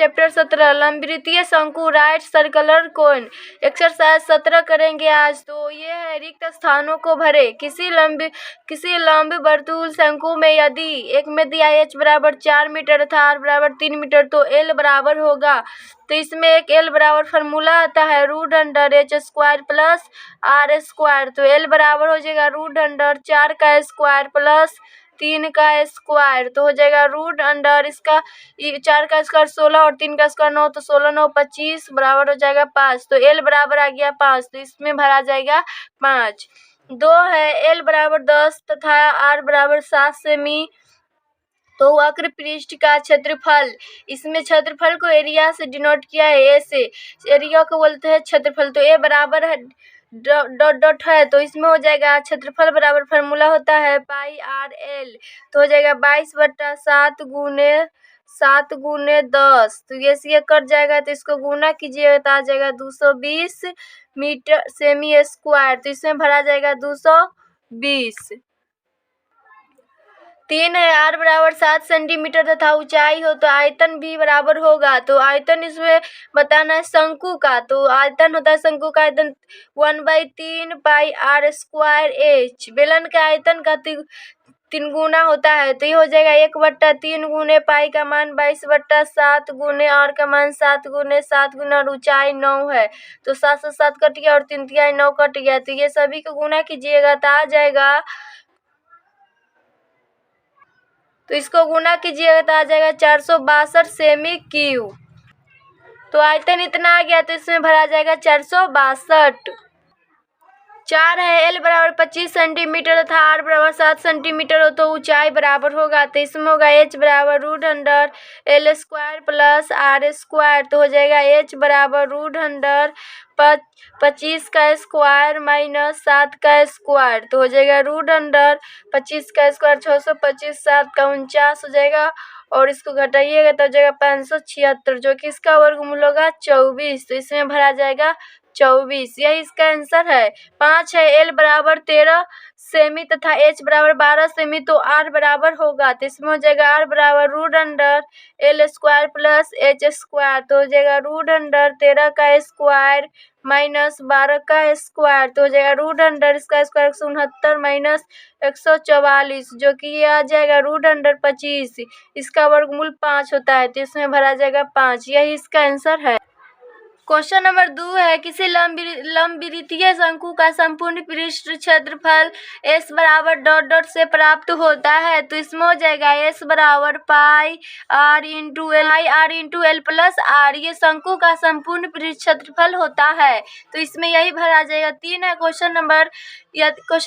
Chapter 17 लंबवृत्तीय शंकु right circular cone. Exercise 17 करेंगे आज। तो ये है रिक्त स्थानों को भरे। किसी लंब वर्तुल शंकु में यदि एक में दिया h बराबर 4 मीटर तथा r बराबर 3 मीटर तो l बराबर होगा। तो इसमें एक l बराबर फार्मूला आता है √h² प्लस r²। तो l बराबर हो जाएगा √4 का स्क्वायर प्लस 3 का स्क्वायर। तो हो जाएगा √ इसका 4 का स्क्वायर 16 और 3 का स्क्वायर 9, तो 16 9 25 बराबर हो जाएगा 5। तो l बराबर आ गया 5, तो इसमें भरा जाएगा 5। 2 है l बराबर 10 तथा r बराबर 7 सेमी। तो वक्र पृष्ठ का क्षेत्रफल, इसमें क्षेत्रफल को एरिया से डिनोट किया है, ए से एरिया को बोलते हैं क्षेत्रफल। तो ए बराबर है डॉट डॉट है, तो इसमें हो जाएगा क्षेत्रफल बराबर फार्मूला होता है पाई आर एल। तो हो जाएगा 22/7 गुने 7 गुने 10। तो ये कट जाएगा, तो इसको गुना कीजिएगा तो आ जाएगा 220 मीटर सेमी स्क्वायर। तो इसमें भरा जाएगा 220। 3 है r बराबर 7 सेंटीमीटर तथा ऊंचाई हो तो आयतन भी बराबर होगा। तो आयतन इसमें बताना है शंकु का। तो आयतन होता है शंकु का आयतन 1/3 पाई r² h। बेलन का आयतन का 3 गुना होता है, तो ये हो जाएगा 1/3 गुने पाई का मान 22/7 गुने r का मान 7 गुने 7 गुना और ऊंचाई 9 है। तो 7 से 7 कट गया और 3 तिहाई 9 कट गया। तो ये सभी को गुना कीजिएगा तो आ जाएगा, तो इसको गुना कीजिएगा तो आ जाएगा 462 सेमी क्यूब। तो आयतन इतना आ गया, तो इसमें भरा जाएगा 462। 4 है l बराबर 25 सेंटीमीटर तथा r बराबर 7 सेंटीमीटर हो तो ऊंचाई बराबर होगा। तो इसमें होगा h बराबर √l² प्लस r²। तो हो जाएगा h बराबर √25 का स्क्वायर माइनस 7 का स्क्वायर। तो हो जाएगा √25 का स्क्वायर 625, 7 का 49 हो जाएगा और इसको घटाइएगा तो हो जाएगा 576, जो कि इसका वर्गमूल होगा 24। तो इसमें भरा जाएगा 24। यही इसका आंसर है। 5 है l बराबर 13 सेमी तथा h बराबर 12 सेमी तो r बराबर होगा। तो इसमें हो जाएगा r बराबर √l² प्लस h²। तो हो जाएगा √13 का स्क्वायर माइनस 12 का स्क्वायर। तो हो जाएगा √, इसका स्क्वायर 169 माइनस 144, जो कि ये आ जाएगा √25। इसका वर्गमूल 5 होता है, तो इसमें भरा जाएगा 5। यही इसका आंसर है। क्वेश्चन नंबर 2 है किसी लंबवृत्तीय शंकु का संपूर्ण पृष्ठ क्षेत्रफल s बराबर डॉट डॉट से प्राप्त होता है। तो इसमें हो जाएगा s बराबर पाई r into L plus r। ये शंकु का संपूर्ण पृष्ठ क्षेत्रफल होता है, तो इसमें यही भरा जाएगा। 3 है क्वेश्चन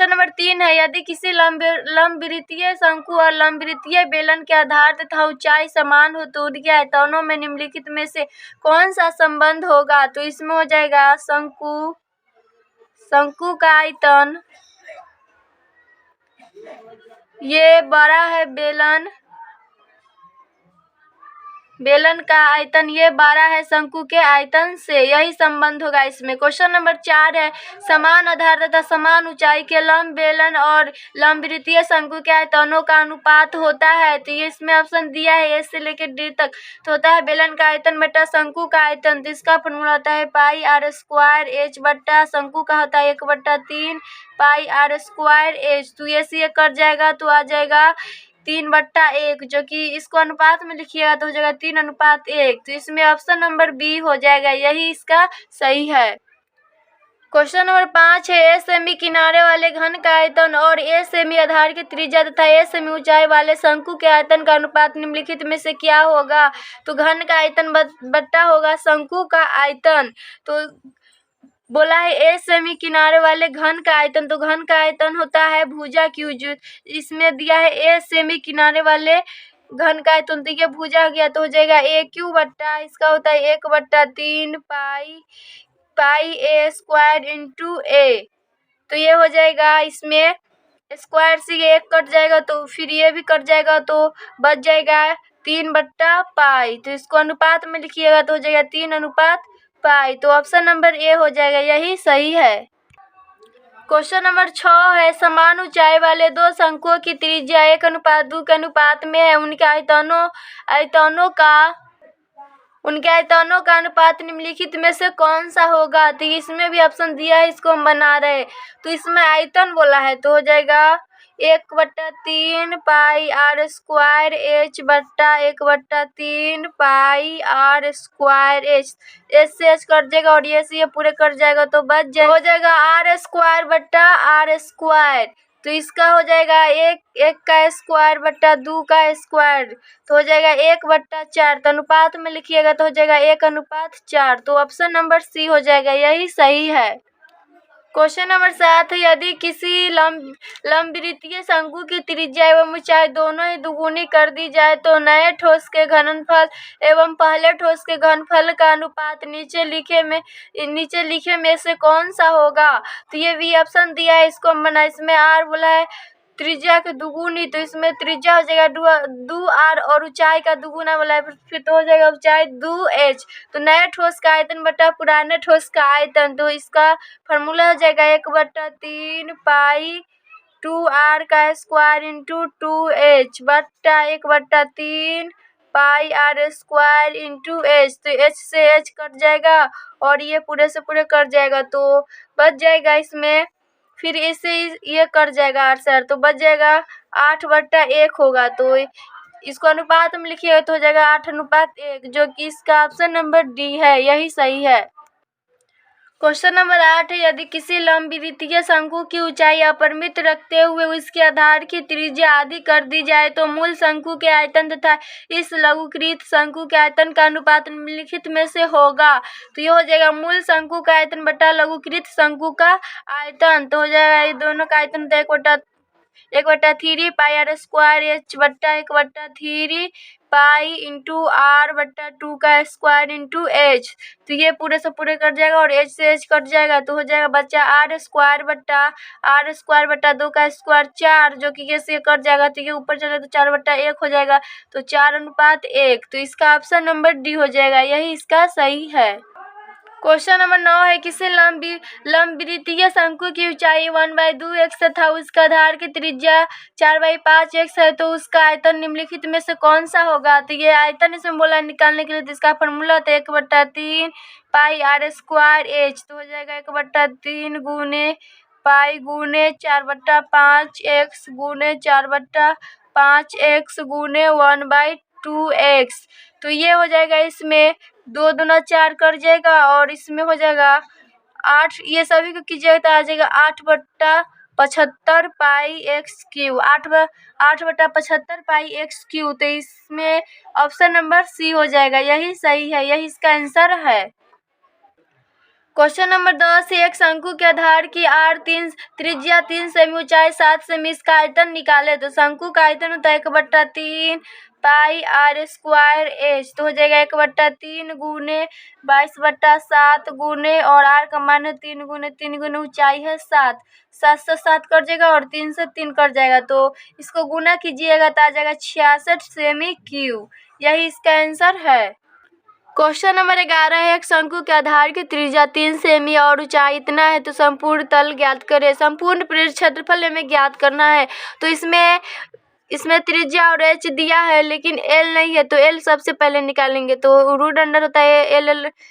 नंबर 3 है यदि किसी लंबवृत्तीय शंकु और लंबवृत्तीय बेलन के आधार तथा ऊंचाई समान हो तो उनके आयतनों में निम्नलिखित में से कौन सा संबंध होगा। तो इसमें हो जाएगा शंकु का आयतन ये बड़ा है, बेलन का आयतन ये 12 है शंकु के आयतन से, यही संबंध होगा इसमें। क्वेश्चन नंबर 4 है समान आधार तथा समान ऊंचाई के लंब बेलन और लंबवृत्तीय शंकु के आयतनों का अनुपात होता है। तो ये इसमें ऑप्शन दिया है ए से लेकर डी तक। तो होता है बेलन का आयतन बटा शंकु का आयतन। तो इसका फॉर्मूला होता है पाई r² h बट्टा शंकु का होता है 1/3 पाई r² h। तो ये कट जाएगा तो आ जाएगा 3/1, जो कि इसको अनुपात में लिखिएगा तो हो जाएगा 3:1। तो इसमें ऑप्शन नंबर बी हो जाएगा, यही इसका सही है। क्वेश्चन नंबर 5 है ए सेमी किनारे वाले घन का आयतन और ए सेमी आधार की त्रिज्या तथा ए सेमी ऊंचाई वाले शंकु के आयतन का अनुपात निम्नलिखित में से क्या होगा। तो घन का आयतन बट्टा होगा शंकु का आयतन। तो बोला है ए सेमी किनारे वाले घन का आयतन, तो घन का आयतन होता है भुजा क्यू। इसमें दिया है ए सेमी किनारे वाले घन का आयतन, तो ये भुजा गया तो हो जाएगा ए क्यू बट्टा इसका होता है 1/3 पाई a² इंटू ए। तो ये हो जाएगा, इसमें स्क्वायर से ये 1 कट जाएगा तो फिर ये भी कट जाएगा तो बच जाएगा 3/पाई। तो इसको अनुपात में लिखिएगा तो हो जाएगा 3:पाई। तो ऑप्शन नंबर ए हो जाएगा, यही सही है। क्वेश्चन नंबर 6 है समान ऊंचाई वाले दो शंकुओं की त्रिज्या 1:2 के अनुपात में है, उनके आयतनों का उनके आयतनों का अनुपात निम्नलिखित में से कौन सा होगा। तो इसमें भी ऑप्शन दिया है, इसको हम बना रहे हैं। तो इसमें आयतन बोला है तो हो जाएगा 1/3 पाई आर स्क्वायर एच बट्टा 1/3 पाई आर स्क्वायर एच। एच से एच कट जाएगा और ये से ये पूरे कट जाएगा तो बच जाएगा, हो जाएगा आर स्क्वायर बट्टा आर स्क्वायर। तो इसका हो जाएगा एक का स्क्वायर बट्टा 2 का स्क्वायर, तो हो जाएगा 1/4। तो अनुपात में लिखिएगा तो हो जाएगा 1/4। तो ऑप्शन नंबर सी हो जाएगा, यही सही है। क्वेश्चन नंबर 7 है, यदि किसी लंबवृत्तीय शंकु की त्रिज्या एवं ऊंचाई दोनों ही दुगुनी कर दी जाए तो नए ठोस के घनफल एवं पहले ठोस के घनफल का अनुपात नीचे लिखे में से कौन सा होगा। तो ये भी ऑप्शन दिया है, इसको हम बना, इसमें आर बोला है त्रिज्या के दुगुनी, तो इसमें त्रिज्या हो जाएगा 2r और ऊंचाई का दुगुना बोला है, फिर तो हो जाएगा ऊंचाई 2h। तो नए ठोस का आयतन बटा पुराने ठोस का आयतन, तो इसका फॉर्मूला हो जाएगा 1/3 पाई 2r का स्क्वायर इंटू 2h बट्टा 1/3 पाई आर स्क्वायर इंटू एच। तो एच से एच कट जाएगा और ये पूरे से पूरे कट जाएगा तो बच जाएगा इसमें, फिर इससे ये कट जाएगा 8 से 8 तो बच जाएगा 8/1 होगा। तो इसको अनुपात में लिखिएगा तो हो जाएगा 8:1, जो कि इसका ऑप्शन नंबर डी है, यही सही है। क्वेश्चन नंबर 8 है, यदि किसी लंबवृत्तीय शंकु की ऊंचाई अपरिमित रखते हुए उसके आधार की त्रिज्या आधी कर दी जाए तो मूल शंकु के आयतन तथा इस लघुकृत शंकु के आयतन का अनुपात निम्नलिखित में से होगा। तो ये हो जाएगा मूल शंकु का आयतन बटा लघुकृत शंकु का आयतन, तो हो जाएगा ये दोनों का आयतन तो 1/3 पाई आर स्क्वायर एच बट्टा 1/3 पाई इंटू आर बट्टा 2 का स्क्वायर इंटू एच। तो ये पूरे से पूरे कट जाएगा और एच से एच कट जाएगा तो हो जाएगा बच्चा आर स्क्वायर बट्टा 2 का स्क्वायर 4, जो कि ये से कट जाएगा तो ये ऊपर चले तो 4/1 हो जाएगा, तो 4:1। तो इसका ऑप्शन नंबर डी हो जाएगा, यही इसका सही है। क्वेश्चन नंबर 9 है, किसी लंबवृत्तीय शंकु की ऊंचाई 1/2x तथा उसका आधार की त्रिज्या 4/5x है तो उसका आयतन निम्नलिखित में से कौन सा होगा। तो ये आयतन इसमें बोला निकालने के लिए, तो इसका फॉर्मूला था 1/3 पाई आर स्क्वायर एच, तो हो जाएगा 1/3 गुने पाई गुने 4/5x गुने 4/5x गुने 1/2x। तो ये हो जाएगा, इसमें 2 दूना 4 कर जाएगा और इसमें हो जाएगा 8, ये सभी को कीजिएगा तो आ जाएगा 8/75 पाई एक्स क्यू, 8/75 पाई एक्स क्यू। तो इसमें ऑप्शन नंबर सी हो जाएगा, यही सही है, यही इसका आंसर है। क्वेश्चन नंबर 10, एक शंकु के आधार की त्रिज्या 3 सेमी ऊंचाई 7 सेमी, इसका आयतन निकाले। तो शंकु का आयतन होता है 1/3 पाई आर स्क्वायर एच, तो हो जाएगा 1/3 गुने 22/7 गुने और आर का मान है 3 गुने ऊंचाई है 7 से 7 कट जाएगा और 3 से 3 कट जाएगा, तो इसको गुना कीजिएगा तो आ जाएगा 66 सेमी क्यूब, यही इसका आंसर है। क्वेश्चन नंबर 11 है, एक शंकु के आधार की त्रिज्या 3 सेमी और ऊंचाई इतना है तो संपूर्ण तल ज्ञात करें। संपूर्ण पृष्ठ क्षेत्रफल हमें ज्ञात करना है, तो इसमें त्रिज्या और एच दिया है लेकिन एल नहीं है, तो एल सबसे पहले निकालेंगे। तो रूट अंडर होता है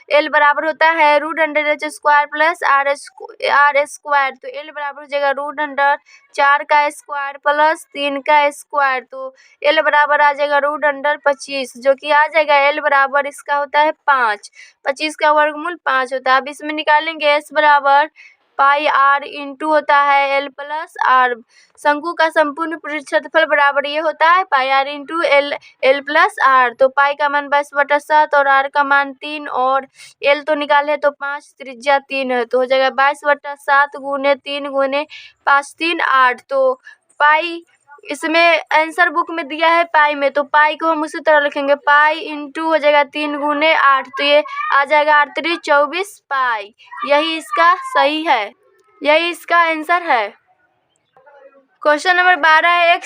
एल बराबर होता है root under H square plus R square, तो एल बराबर हो जाएगा रूट अंडर 4 का स्क्वायर प्लस 3 का स्क्वायर, तो एल बराबर आ जाएगा रूट अंडर 25, जो कि आ जाएगा एल बराबर इसका होता है 5, 25 का वर्गमूल 5 होता है। अब इसमें निकालेंगे एस बराबर पाई आर इंटू होता है एल प्लस आर। शंकु का संपूर्ण पृष्ठ क्षेत्रफल बराबर ये होता है pi R into L plus R. तो पाई का मान 22/7 और आर का मान 3 और एल तो निकाले तो 5, त्रिज्या 3 है, तो हो जाएगा 22/7 गुने 3 गुने 5 3 8। तो पाई इसमें आंसर बुक में दिया है पाई में, तो पाई को हम उसी तरह लिखेंगे, पाई इंटू हो जाएगा 3 गुने 8, तो ये आ जाएगा 8 3 24 पाई, यही इसका सही है, यही इसका आंसर है। क्वेश्चन नंबर 12 है, एक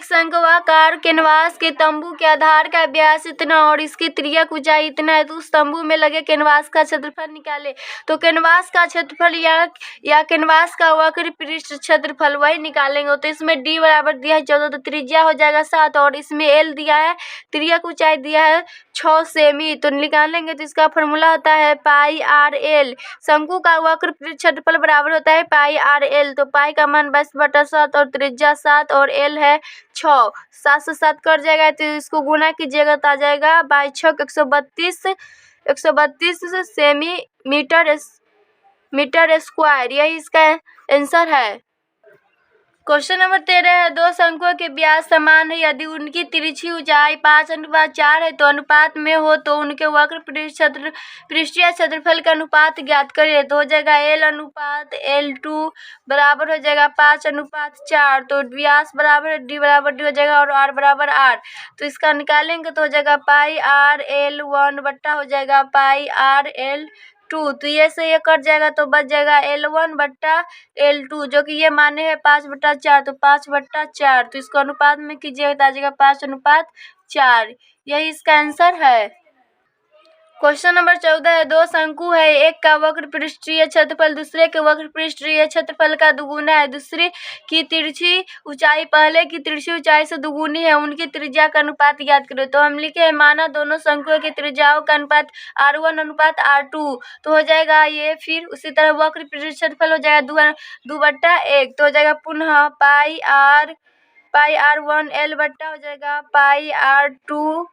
शंक्वाकार कैनवास के तंबू के आधार का व्यास इतना और इसकी त्रिज्यक ऊंचाई इतना है, तो उस तंबू में लगे कैनवास का क्षेत्रफल निकाले। तो कैनवास का क्षेत्रफल या कैनवास का वक्र पृष्ठ क्षेत्रफल वही निकालेंगे। तो इसमें डी बराबर दिया है 14, तो त्रिज्या हो जाएगा 7 और इसमें एल दिया है, त्रिज्यक ऊंचाई दिया है 6 सेमी। तो निकालेंगे तो इसका फॉर्मूला होता है पाई आर एल। शंकु का वक्र क्षेत्रफल बराबर होता है पाई आर एल। तो पाई का मान 22/7 और त्रिज्या 7 और एल है 6। 7 से 7 कट जाएगा तो इसको गुना कीजिएगा तो आ जाएगा 22×6 132 मीटर स्क्वायर। यही इसका आंसर है। क्वेश्चन नंबर 13 है, दो शंकुओं के व्यास समान है, यदि उनकी तिरछी ऊंचाई 5:4 है तो अनुपात में हो तो उनके वक्र पृष्ठीय क्षेत्रफल का अनुपात ज्ञात करिए। तो हो जाएगा L/L2 बराबर हो जाएगा 5:4। तो व्यास बराबर डी हो जाएगा और r बराबर r। तो इसका निकालेंगे तो हो जाएगा पाई आर एल 1 बट्टा हो जाएगा पाई आर एल 2। तो ये से ये कट जाएगा तो बच जाएगा L1 बट्टा L2, जो कि ये माने है 5/4। तो 5/4 तो इसको अनुपात में कीजिएगा तो आ जाएगा 5:4। यही इसका आंसर है। क्वेश्चन नंबर 14 है, दो शंकु है, एक का वक्र पृष्ठीय क्षेत्रफल दूसरे के वक्र पृष्ठीय क्षेत्रफल का दुगुना है। दूसरी की तिरछी ऊंचाई पहले की तिरछी ऊंचाई से दुगुनी है, उनकी त्रिज्या का अनुपात ज्ञात करो। तो हम लिखे हैं माना दोनों शंकुओं की त्रिज्याओं का अनुपात R1/R2। तो हो जाएगा ये। फिर उसी तरह वक्र पृष्ठीय क्षेत्रफल हो जाएगा 2/1। तो हो जाएगा पुनः पाई R1 L बट्टा हो जाएगा पाई R2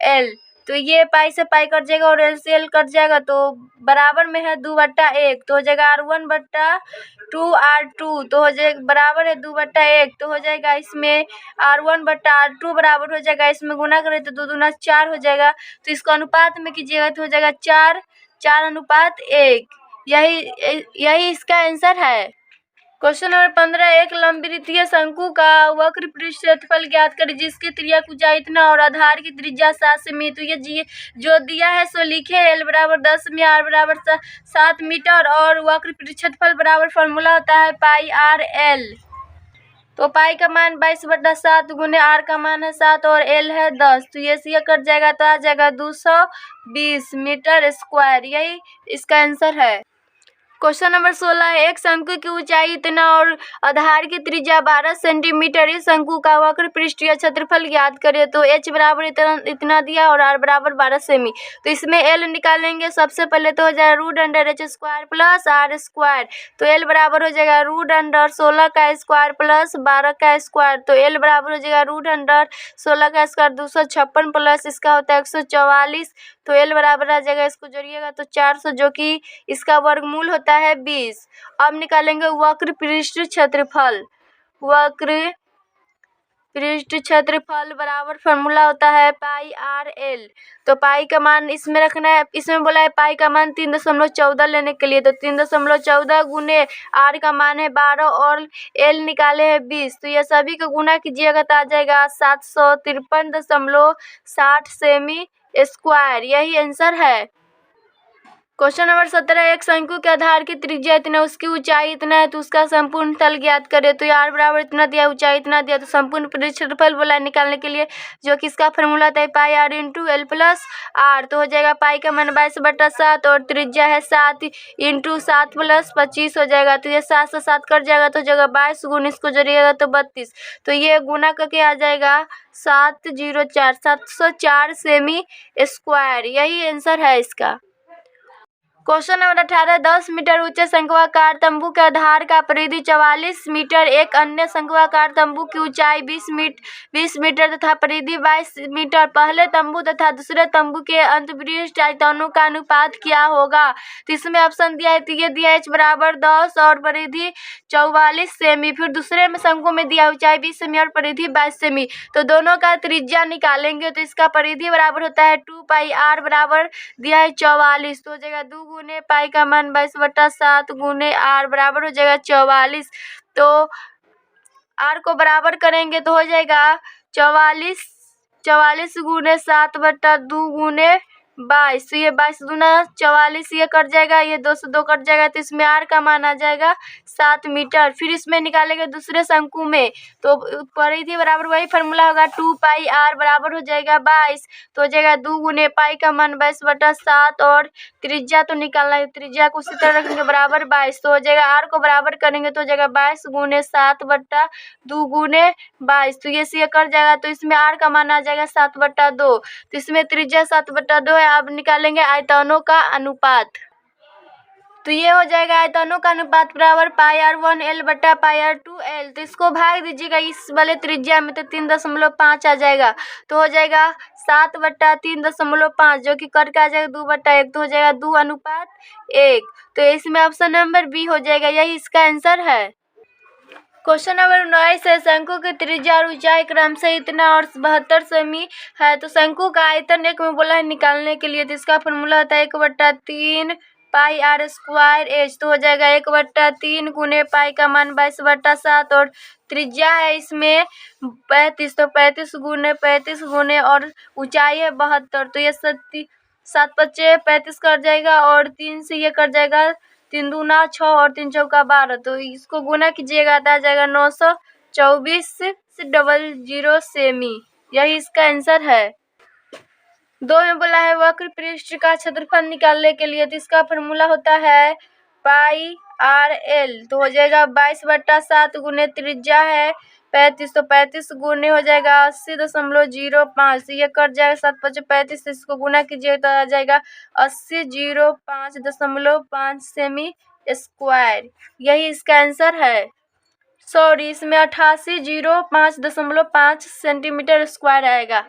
L। तो ये पाई से पाई कट जाएगा और एल से एल कट जाएगा तो बराबर में है 2/1। तो हो जाएगा R1/2 तो हो जाएगा बराबर है 2/1। तो हो जाएगा इसमें R1/R2 बराबर हो जाएगा, इसमें गुना करें तो 2 दूना 4 हो जाएगा। तो इसको अनुपात में कीजिएगा तो हो जाएगा 4:1। यही इसका आंसर है। क्वेश्चन नंबर 15, एक लंबवृत्तीय शंकु का वक्र पृष्ठ क्षेत्रफल ज्ञात करें जिसकी त्रिज्या ऊंचाई इतना और आधार की त्रिज्या 7 सेमी। तो ये जो दिया है सो लिखे L बराबर 10 सेमी, R बराबर 7 मीटर और वक्र पृष्ठ क्षेत्रफल बराबर फॉर्मूला होता है पाई आर एल। तो पाई का मान 22/7 गुने R का मान है 7 और L है 10। तो ये से कट जाएगा तो आ जाएगा 220 मीटर स्क्वायर। यही इसका आंसर है। क्वेश्चन नंबर 16 है, एक शंकु की ऊंचाई इतना और आधार की त्रिज्या 12 सेंटीमीटर। इस शंकु का वक्र पृष्ठीय क्षेत्रफल ज्ञात करें। तो H बराबर इतना दिया और R बराबर 12 सेमी। तो इसमें L निकालेंगे सबसे पहले तो हो जाएगा √h² प्लस R स्क्वायर। तो L बराबर हो जाएगा √16 का स्क्वायर प्लस 12 का स्क्वायर। तो L बराबर हो जाएगा √16 का स्क्वायर 256 प्लस इसका होता है 144। तो L बराबर आ जाएगा, इसको जोड़िएगा तो 400, जो कि इसका वर्गमूल होता है 20। अब निकालेंगे वक्र पृष्ठ क्षेत्रफल। वक्र पृष्ठ क्षेत्रफल बराबर फॉर्मूला होता है पाई आर एल। तो पाई का मान इसमें रखना है, इसमें बोला है पाई का मान 3.14 लेने के लिए। तो 3.14 गुने आर का मान है 12 और एल निकाले है 20। तो ये सभी को गुना कीजिएगा तो आ जाएगा 753.60 सेमी स्क्वायर। यही आंसर है। क्वेश्चन नंबर 17, एक शंकु के आधार की त्रिज्या इतना, उसकी ऊंचाई इतना है तो उसका संपूर्ण तल ज्ञात करे। तो R बराबर इतना दिया, ऊंचाई इतना दिया, तो संपूर्ण पृष्ठ क्षेत्रफल बोला निकालने के लिए, जो कि इसका फॉर्मूला था pi R × L plus R। तो हो जाएगा पाई का मान 22/7 और त्रिज्या है 7 × 7 प्लस 25 हो जाएगा। तो ये 7 से 7 कट जाएगा तो जगह 22 गुना इसको जोड़िएगा तो 32। तो ये गुना करके आ जाएगा 704 सेमी स्क्वायर। यही आंसर है इसका। क्वेश्चन नंबर 18, 10 मीटर ऊंचे शंक्वाकार तंबू के आधार का परिधि 44 मीटर। एक अन्य शंक्वाकार तंबू की ऊंचाई 20 मीटर तथा परिधि 22 मीटर। पहले तंबू तथा दूसरे तंबू के अंतरिक्ष आयतनों का अनुपात क्या होगा। तो इसमें ऑप्शन दिया है, तो ये दिया H बराबर 10 और परिधि 44 सेमी। फिर दूसरे में शंकु में दिया ऊंचाई 20 सेमी और परिधि 22 सेमी। तो दोनों का त्रिज्या निकालेंगे तो इसका परिधि बराबर होता है 2 पाई R बराबर दिया है 44। तो हो जाएगा 2 गुने पाई का मान 22/7 गुने R बराबर हो जाएगा 44। तो R को बराबर करेंगे तो हो जाएगा 44 गुने 7/2 गुने 22, तो ये 22 दूना 44, ये कट जाएगा, ये 2 से 2 कट जाएगा, तो इसमें r का मान आ जाएगा 7 मीटर। फिर इसमें निकालेंगे दूसरे शंकु में, तो परिधि बराबर वही फार्मूला होगा 2 पाई r बराबर हो जाएगा 22, तो हो जाएगा 2 गुने पाई का मान 22/7 और त्रिज्या तो निकालना है, त्रिज्या को उसी तरह रखेंगे बराबर 22, तो हो जाएगा r को बराबर करेंगे तो हो जाएगा 22 गुने 7/2 गुने 22, तो ये से ये कट जाएगा, तो इसमें r का मान आ जाएगा 7/2, तो इसमें त्रिज्या 7/2 है। अब निकालेंगे आयतनों का अनुपात, तो ये हो जाएगा आयतनों का अनुपात बराबर πr1 L बटा πr2 L, तो इसको भाग दीजिएगा इस वाले त्रिज्या में, तो 3.5 आ जाएगा, तो हो जाएगा 7/3.5 जो कि कट का आ जाएगा 2/1, तो हो जाएगा 2:1, तो इसमें ऑप्शन नंबर बी हो जाएगा, यही इसका आंसर है। क्वेश्चन नंबर 19 है, शंकु की त्रिज्या और ऊंचाई क्रम से इतना और 72 सेमी है, तो शंकु का आयतन एक में बोला है निकालने के लिए, तो इसका फॉर्मूला होता है 1/3 पाई r स्क्वायर एच, तो हो जाएगा 1/3 गुने पाई का मान 22/7 और त्रिज्या है इसमें 35, तो 35 गुने और ऊंचाई है 72, तो ये 7 5 35 कट जाएगा और 3 से ये कट जाएगा, 3 दूना 6 और 3 चौका 12, तो इसको गुना कीजिएगा तो आ जाएगा 924 सेमी, यही इसका आंसर है। 2 में बोला है वक्र पृष्ठ का क्षेत्रफल निकालने के लिए, तो इसका फॉर्मूला होता है पाई आर एल, तो हो जाएगा 22/7 गुने त्रिज्या है 35, तो 35 गुने हो जाएगा 80.05, ये कट जाएगा 7 5 35, इसको गुना कीजिए तो आ जाएगा 8005.5 सेमी स्क्वायर, यही इसका आंसर है। सॉरी, इसमें 8805.5 सेंटीमीटर स्क्वायर आएगा।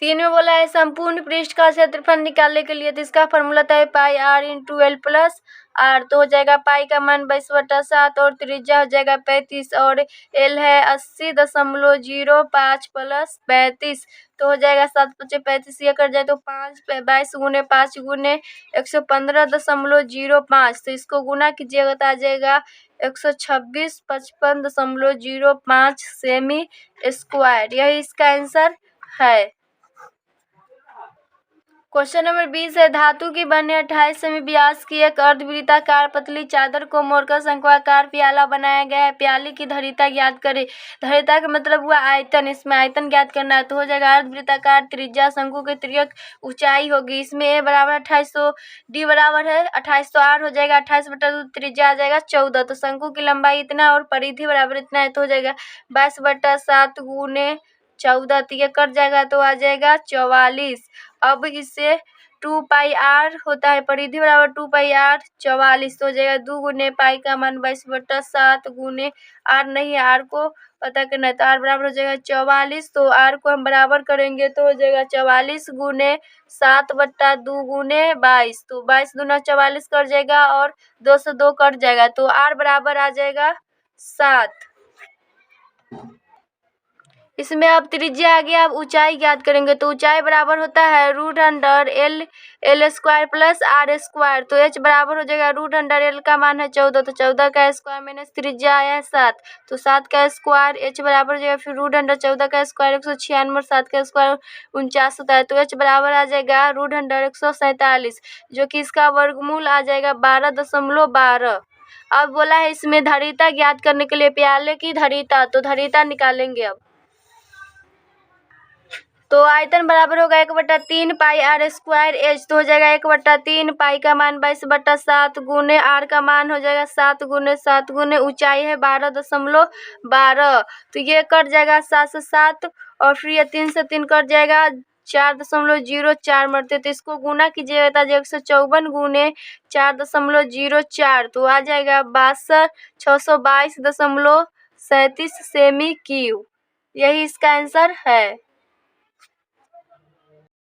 3 में बोला है संपूर्ण पृष्ठ का क्षेत्रफल निकालने के लिए, तो इसका फॉर्मूला था pi r into L plus R, तो हो जाएगा पाई का मान 22/7 और त्रिज्या हो जाएगा 35 और एल है 80.05 प्लस 35, तो हो जाएगा 7 5 35, ये कर जाए तो 22 गुने 5 गुने 115.05, तो इसको गुना कीजिएगा तो आ जाएगा 126 सेमी स्क्वायर, यही इसका आंसर है। क्वेश्चन नंबर 20 है, धातु की बने 28 सेमी व्यास की एक अर्धवृत्ताकार पतली चादर को मोड़कर शंक्वाकार प्याला बनाया गया है, प्याली की धरीता ज्ञात करें। धरीता का मतलब हुआ आयतन, इसमें आयतन ज्ञात करना है, तो हो जाएगा अर्धवृत्ताकार त्रिज्या शंकु की तिर्यक ऊंचाई होगी, इसमें ए बराबर 2800, डी बराबर है 2800 आर हो जाएगा 28/2, त्रिज्या आ जाएगा 14, तो शंकु की लंबाई इतना और परिधि बराबर इतना है, तो हो जाएगा 22/7 गुने 14, तो ये कट जाएगा तो आ जाएगा 44। अब इससे 2 पाई r होता है, परिधि बराबर 2 पाई r 44, तो हो जाएगा 2 गुने पाई का मान 22/7 गुने r नहीं है, r को पता करना है, तो r बराबर हो जाएगा 44, तो r को हम बराबर करेंगे तो हो जाएगा 44 गुने 7/2 गुने 22, तो 22 दूना 44 कर जाएगा और 2 से 2 कट जाएगा, तो r बराबर आ जाएगा 7। इसमें अब त्रिज्या आ गया, अब ऊंचाई ज्ञात करेंगे, तो ऊंचाई बराबर होता है √L square plus r square, तो h बराबर हो जाएगा √एल का मान है 14, तो 14 का स्क्वायर माइनस त्रिज्या आया है 7, तो 7 का स्क्वायर h बराबर हो जाएगा फिर √14 का स्क्वायर 196 और 7 का स्क्वायर 49 होता है, तो h बराबर आ जाएगा √147, जो कि इसका वर्गमूल आ जाएगा 12.12। अब बोला है इसमें धरीता ज्ञात करने के लिए प्याले की धरीता, तो धरीता निकालेंगे अब, तो आयतन बराबर होगा 1/3 पाई r स्क्वायर एच, तो हो जाएगा 1/3 पाई का मान 22/7 गुने r का मान हो जाएगा 7 गुने 7 गुने ऊंचाई है 12.12, तो ये कट जाएगा 7 से 7 और फिर ये 3 से 3 कट जाएगा 4.04 मरते, तो इसको गुना कीजिएगा तो 154 गुने 4.04, तो आ जाएगा 622.37 सेमी क्यूब, यही इसका आंसर है।